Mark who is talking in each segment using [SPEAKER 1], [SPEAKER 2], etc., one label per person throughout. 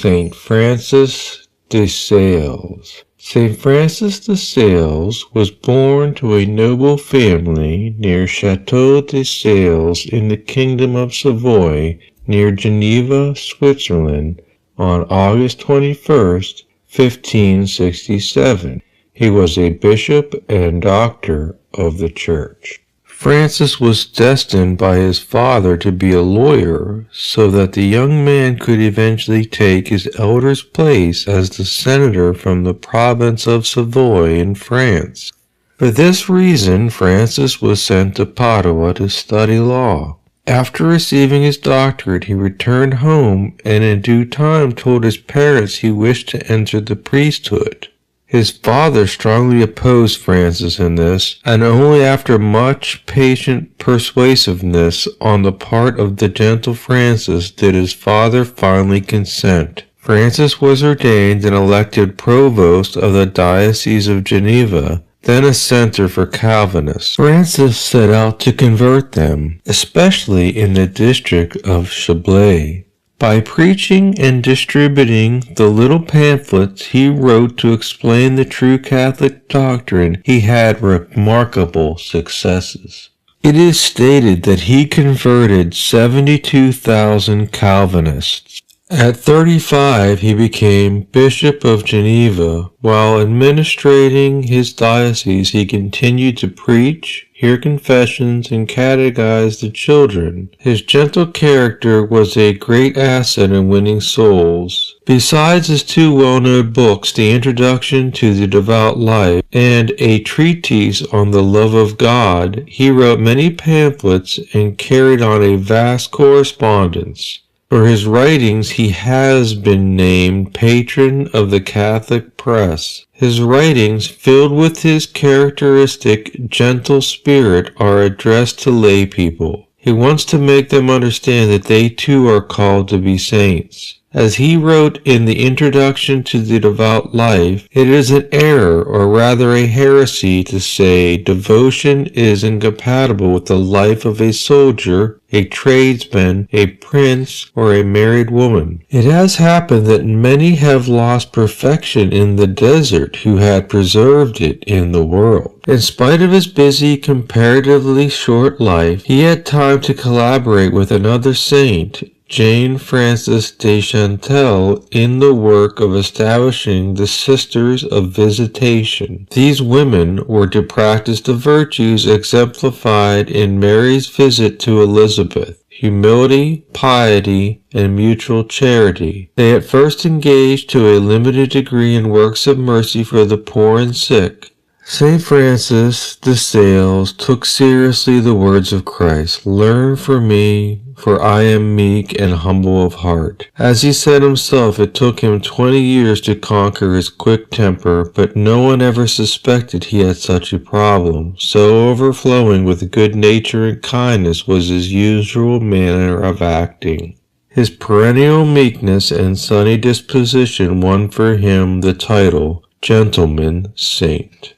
[SPEAKER 1] St. Francis de Sales. St. Francis de Sales was born to a noble family near Chateau de Sales in the Kingdom of Savoy near Geneva, Switzerland, on August 21st, 1567. He was a bishop and doctor of the Church. Francis was destined by his father to be a lawyer so that the young man could eventually take his elder's place as the senator from the province of Savoy in France. For this reason, Francis was sent to Padua to study law. After receiving his doctorate, he returned home and in due time told his parents he wished to enter the priesthood. His father strongly opposed Francis in this, and only after much patient persuasiveness on the part of the gentle Francis did his father finally consent. Francis was ordained and elected provost of the Diocese of Geneva, then a center for Calvinists. Francis set out to convert them, especially in the district of Chablais. By preaching and distributing the little pamphlets he wrote to explain the true Catholic doctrine, he had remarkable successes. It is stated that he converted 72,000 Calvinists. At 35, he became Bishop of Geneva. While administrating his diocese, he continued to preach, hear confessions, and catechize the children. His gentle character was a great asset in winning souls. Besides his two well-known books, The Introduction to the Devout Life and A Treatise on the Love of God, he wrote many pamphlets and carried on a vast correspondence. For his writings, he has been named Patron of the Catholic Press. His writings, filled with his characteristic gentle spirit, are addressed to lay people. He wants to make them understand that they too are called to be saints. As he wrote in the Introduction to the Devout Life, it is an error, or rather a heresy, to say devotion is incompatible with the life of a soldier, a tradesman, a prince, or a married woman. It has happened that many have lost perfection in the desert who had preserved it in the world. In spite of his busy, comparatively short life, he had time to collaborate with another saint, St. Francis de Chantal, in the work of establishing the Sisters of Visitation. These women were to practice the virtues exemplified in Mary's visit to Elizabeth: humility, piety, and mutual charity. They at first engaged to a limited degree in works of mercy for the poor and sick. St. Francis de Sales took seriously the words of Christ, "Learn from me, for I am meek and humble of heart." As he said himself, it took him 20 years to conquer his quick temper, but no one ever suspected he had such a problem. So overflowing with good nature and kindness was his usual manner of acting. His perennial meekness and sunny disposition won for him the title Gentleman Saint.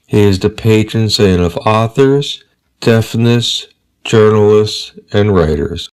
[SPEAKER 1] He is the patron saint of authors, deafness, journalists, and writers.